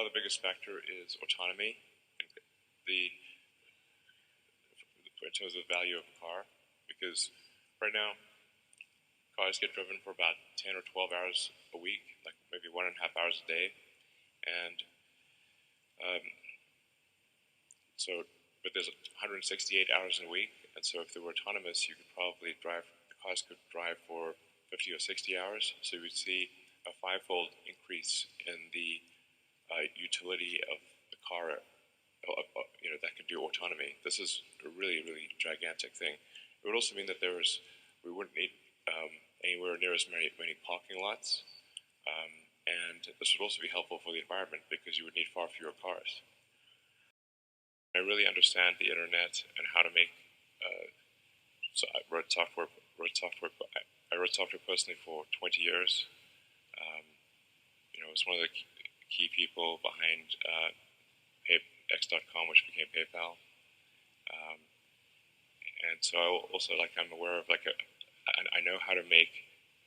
the biggest factor is autonomy, in terms of the value of a car, because right now cars get driven for about 10 or 12 hours a week, like maybe 1.5 hours a day, and but there's 168 hours in a week, and so if they were autonomous, the cars could drive for 50 or 60 hours, so you would see a 5-fold increase in the utility of the car, that can do autonomy. This is a really, really gigantic thing. It would also mean that we wouldn't need anywhere near as many parking lots, and this would also be helpful for the environment because you would need far fewer cars. I really understand the internet and how to make. So I wrote software. I wrote software personally for 20 years. I was one of the key people behind X.com, which became PayPal. And so I'm aware of I know how to make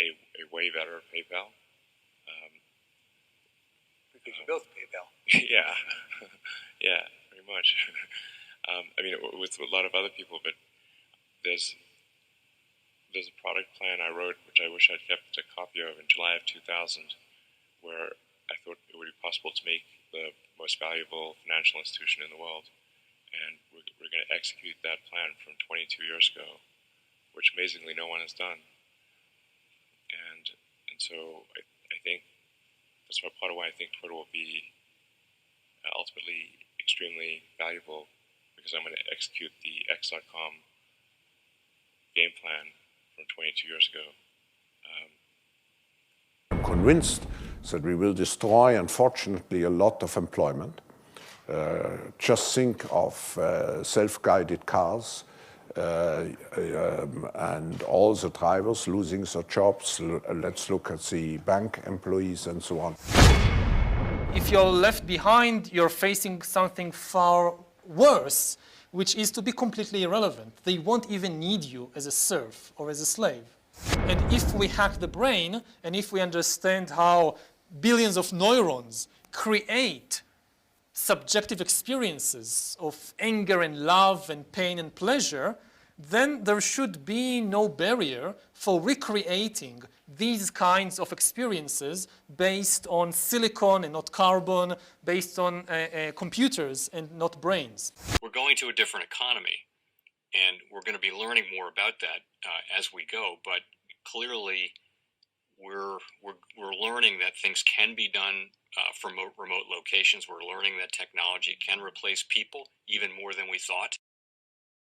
a way better PayPal. Because you built PayPal. Yeah, yeah, pretty much. With a lot of other people, but there's a product plan I wrote, which I wish I'd kept a copy of in July of 2000, where I thought it would be possible to make the most valuable financial institution in the world. And we're going to execute that plan from 22 years ago, which amazingly no one has done. And so I think that's part of why I think Twitter will be ultimately extremely valuable, because I'm going to execute the X.com game plan from 22 years ago. I'm convinced that we will destroy, unfortunately, a lot of employment. Just think of self-guided cars and all the drivers losing their jobs. Let's look at the bank employees and so on. If you're left behind, you're facing something far worse, which is to be completely irrelevant. They won't even need you as a serf or as a slave. And if we hack the brain, and if we understand how billions of neurons create subjective experiences of anger and love and pain and pleasure, then there should be no barrier for recreating these kinds of experiences based on silicon and not carbon, based on computers and not brains. We're going to a different economy, and we're going to be learning more about that as we go. But clearly, we're learning that things can be done from remote locations. We're learning that technology can replace people even more than we thought.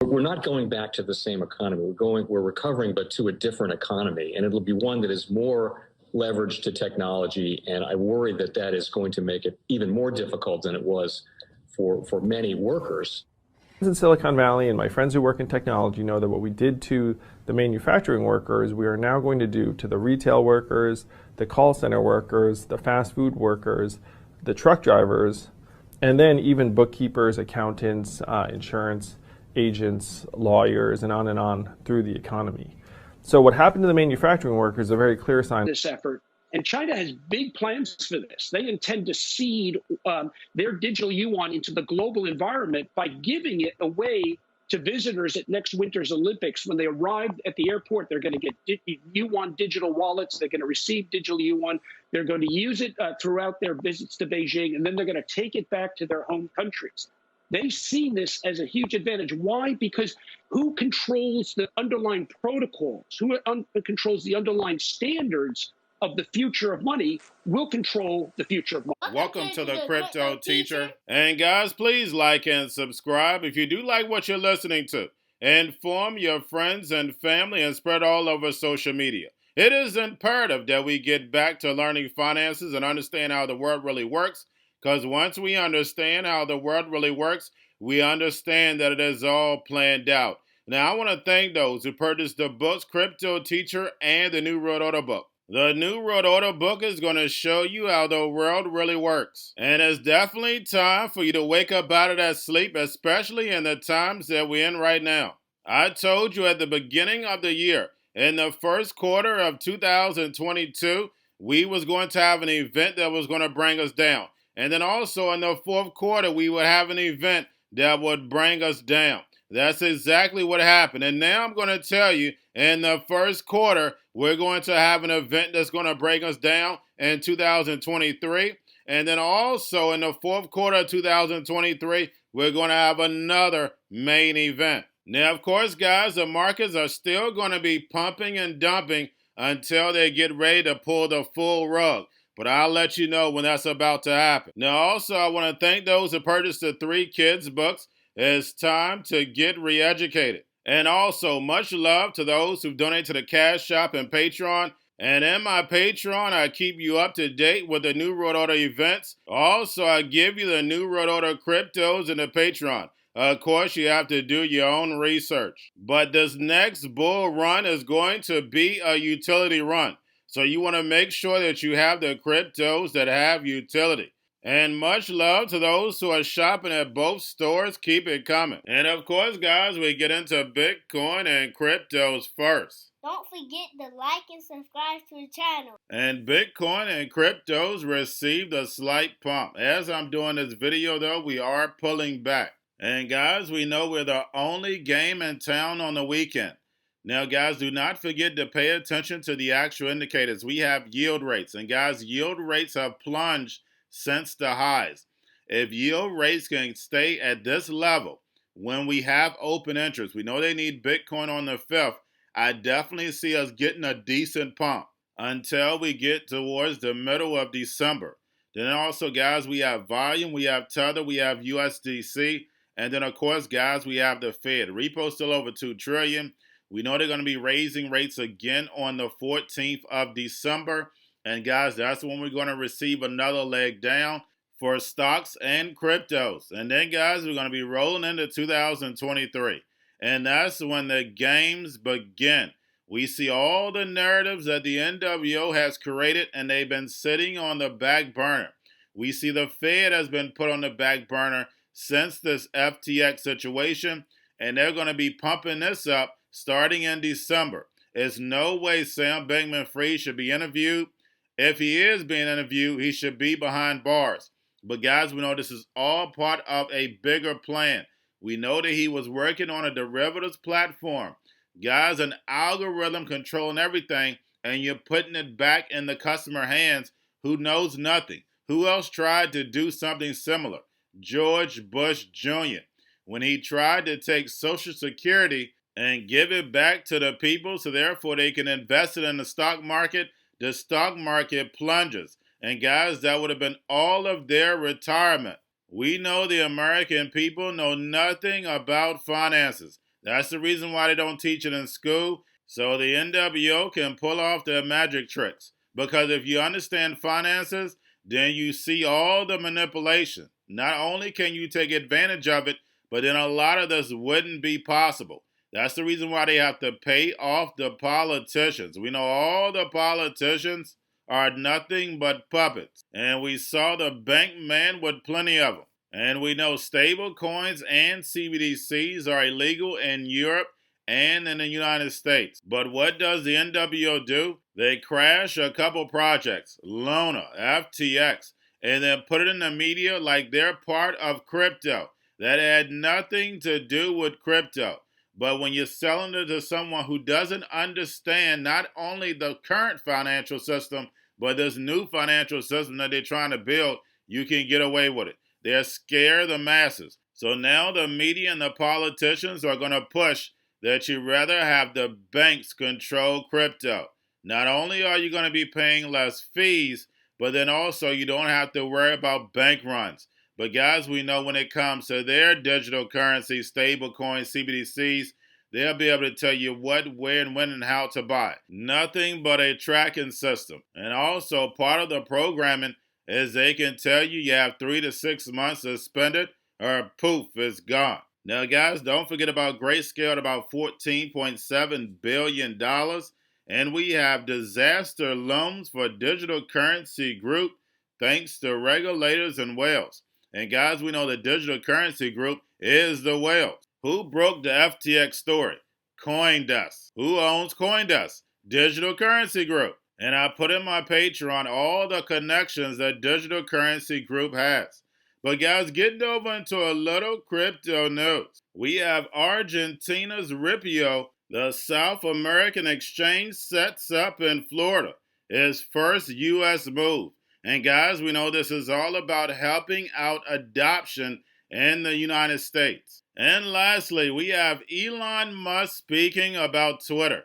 We're not going back to the same economy. We're recovering, but to a different economy, and it'll be one that is more leveraged to technology. And I worry that that is going to make it even more difficult than it was for many workers. In Silicon Valley, and my friends who work in technology know that what we did to the manufacturing workers, we are now going to do to the retail workers, the call center workers, the fast food workers, the truck drivers, and then even bookkeepers, accountants, insurance agents, lawyers, and on through the economy. So what happened to the manufacturing workers is a very clear sign. This effort, and China has big plans for this. They intend to seed their digital yuan into the global environment by giving it away to visitors at next winter's Olympics. When they arrive at the airport, they're going to get yuan digital wallets. They're going to receive digital yuan. They're going to use it throughout their visits to Beijing, and then they're going to take it back to their home countries. They see this as a huge advantage. Why? Because who controls the underlying protocols, who controls the underlying standards of the future of money will control the future of money. Welcome to the Crypto Teacher. And guys, please like and subscribe if you do like what you're listening to. Inform your friends and family and spread all over social media. It is imperative that we get back to learning finances and understand how the world really works. Because once we understand how the world really works, we understand that it is all planned out. Now, I want to thank those who purchased the books, Crypto Teacher and the New World Order book. The New World Order book is going to show you how the world really works. And it's definitely time for you to wake up out of that sleep, especially in the times that we're in right now. I told you at the beginning of the year, in the first quarter of 2022, we was going to have an event that was going to bring us down. And then also in the fourth quarter, we would have an event that would bring us down. That's exactly what happened. And now I'm going to tell you, in the first quarter, we're going to have an event that's going to bring us down in 2023. And then also in the fourth quarter of 2023, we're going to have another main event. Now, of course, guys, the markets are still going to be pumping and dumping until they get ready to pull the full rug. But I'll let you know when that's about to happen. Now, also, I want to thank those who purchased the 3 Kids books. It's time to get re-educated. And also, much love to those who donate to the Cash Shop and Patreon. And in my Patreon, I keep you up to date with the New World Order events. Also, I give you the New World Order cryptos in the Patreon. Of course, you have to do your own research. But this next bull run is going to be a utility run. So you want to make sure that you have the cryptos that have utility. And much love to those who are shopping at both stores. Keep it coming. And of course, guys, we get into Bitcoin and cryptos first. Don't forget to like and subscribe to the channel. And Bitcoin and cryptos received a slight pump. As I'm doing this video, though, we are pulling back. And guys, we know we're the only game in town on the weekend. Now, guys, do not forget to pay attention to the actual indicators. We have yield rates. And guys, yield rates have plunged since the highs. If yield rates can stay at this level when we have open interest, we know they need Bitcoin on the 5th, I definitely see us getting a decent pump until we get towards the middle of December. Then also, guys, we have volume, we have Tether, we have USDC, and then, of course, guys, we have the Fed. Repo still over $2 trillion. We know they're going to be raising rates again on the 14th of December. And guys, that's when we're going to receive another leg down for stocks and cryptos. And then, guys, we're going to be rolling into 2023. And that's when the games begin. We see all the narratives that the NWO has created, and they've been sitting on the back burner. We see the Fed has been put on the back burner since this FTX situation, and they're going to be pumping this up starting in December. There's no way Sam Bankman-Fried should be interviewed. If he is being interviewed, he should be behind bars. But guys, we know this is all part of a bigger plan. We know that he was working on a derivatives platform. Guys, an algorithm controlling everything, and you're putting it back in the customer hands who knows nothing. Who else tried to do something similar? George Bush Jr. When he tried to take Social Security and give it back to the people so therefore they can invest it in the stock market plunges. And guys, that would have been all of their retirement. We know the American people know nothing about finances. That's the reason why they don't teach it in school, so the NWO can pull off their magic tricks. Because if you understand finances, then you see all the manipulation. Not only can you take advantage of it, but then a lot of this wouldn't be possible. That's the reason why they have to pay off the politicians. We know all the politicians are nothing but puppets. And we saw the bank man with plenty of them. And we know stable coins and CBDCs are illegal in Europe and in the United States. But what does the NWO do? They crash a couple projects, Luna, FTX, and then put it in the media like they're part of crypto. That had nothing to do with crypto. But when you're selling it to someone who doesn't understand not only the current financial system, but this new financial system that they're trying to build, you can get away with it. They're scare the masses. So now the media and the politicians are going to push that you rather have the banks control crypto. Not only are you going to be paying less fees, but then also you don't have to worry about bank runs. But guys, we know when it comes to their digital currency, stable coins, CBDCs, they'll be able to tell you what, where, and when, and how to buy. Nothing but a tracking system. And also part of the programming is they can tell you you have 3 to 6 months to spend it, or poof, it's gone. Now, guys, don't forget about Grayscale at about $14.7 billion. And we have disaster loans for Digital Currency Group, thanks to regulators in Wales. And guys, we know the Digital Currency Group is the whales. Who broke the FTX story? CoinDesk. Who owns CoinDesk? Digital Currency Group. And I put in my Patreon all the connections that Digital Currency Group has. But guys, getting over into a little crypto news. We have Argentina's Ripio, the South American exchange, sets up in Florida. His first U.S. move. And guys, we know this is all about helping out adoption in the United States. And lastly, we have Elon Musk speaking about Twitter.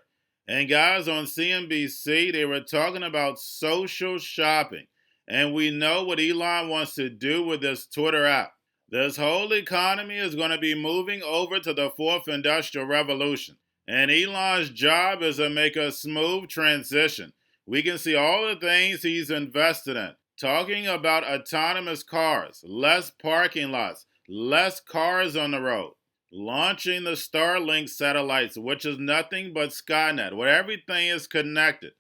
And guys, on CNBC, they were talking about social shopping. And we know what Elon wants to do with this Twitter app. This whole economy is going to be moving over to the fourth industrial revolution. And Elon's job is to make a smooth transition. We can see all the things he's invested in. Talking about autonomous cars, less parking lots, less cars on the road. Launching the Starlink satellites, which is nothing but Skynet, where everything is connected.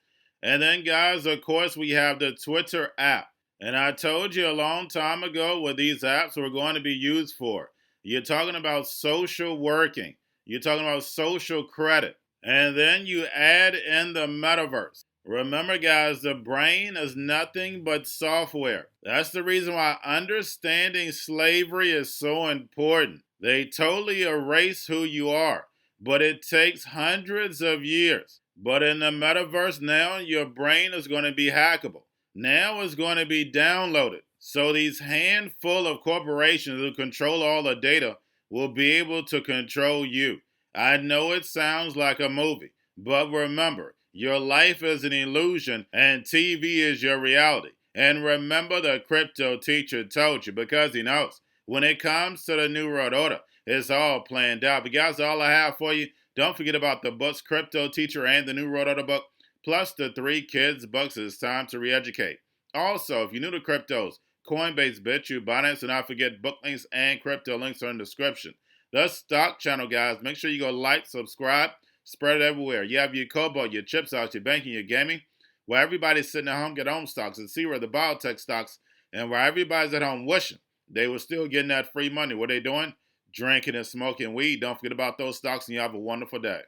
And then, guys, of course, we have the Twitter app. And I told you a long time ago what these apps were going to be used for. You're talking about social working. You're talking about social credit. And then you add in the metaverse. Remember, guys, the brain is nothing but software. That's the reason why understanding slavery is so important. They totally erase who you are, but it takes hundreds of years. But in the metaverse now, your brain is going to be hackable. Now it's going to be downloaded. So these handful of corporations who control all the data will be able to control you. I know it sounds like a movie, but remember, your life is an illusion and TV is your reality. And remember, the crypto teacher told you, because he knows. When it comes to the New World Order, it's all planned out. But guys, all I have for you, don't forget about the books, Cryptoteacher and the New World Order book, plus the 3 kids books. It's time to re-educate. Also, if you're new to cryptos, Coinbase, Bitrue, Binance, and not forget book links and crypto links are in the description. The stock channel, guys, make sure you go like, subscribe, spread it everywhere. You have your Kobo, your chips house, your banking, your gaming. Where everybody's sitting at home, get home stocks, and see where the biotech stocks, and where everybody's at home wishing they were still getting that free money. What are they doing? Drinking and smoking weed. Don't forget about those stocks, and you have a wonderful day.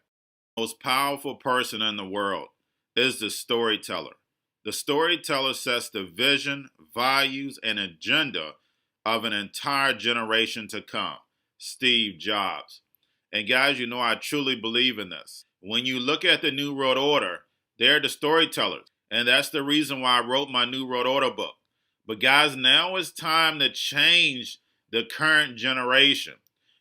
The most powerful person in the world is the storyteller. The storyteller sets the vision, values, and agenda of an entire generation to come. Steve Jobs. And guys, you know I truly believe in this. When you look at the New World Order, they're the storytellers. And that's the reason why I wrote my New World Order book. But guys, now it's time to change the current generation.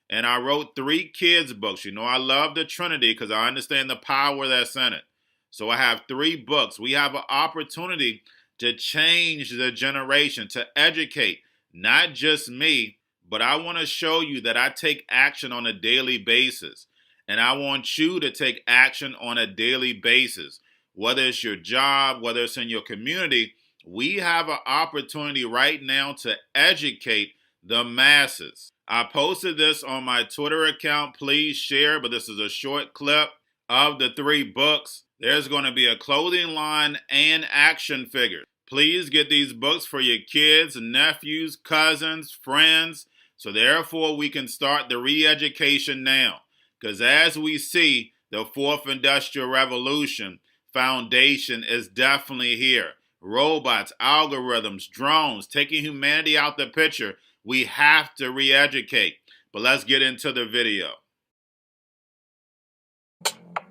And I wrote 3 kids books. You know, I love the Trinity because I understand the power that's in it. So I have 3 books. We have an opportunity to change the generation, to educate, not just me, but I want to show you that I take action on a daily basis. And I want you to take action on a daily basis. Whether it's your job, whether it's in your community, we have an opportunity right now to educate the masses. I posted this on my Twitter account. Please share, but this is a short clip of the 3 books. There's going to be a clothing line and action figures. Please get these books for your kids, nephews, cousins, friends, so therefore we can start the re-education now. Because as we see, the 4th Industrial Revolution foundation is definitely here. Robots, algorithms, drones, taking humanity out the picture. We have to re-educate. But let's get into the video.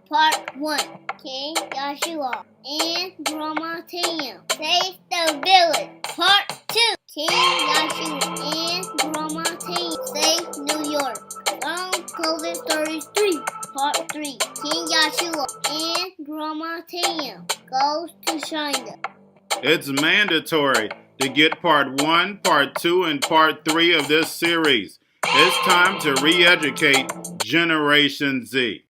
Part 1. King Joshua and Grandma Tam save the village. Part 2. King Joshua and Grandma Tam save New York from COVID stories 3. Part 3. King Joshua and Grandma Tam goes to China. It's mandatory to get part 1, part 2, and part 3 of this series. It's time to re-educate Generation Z.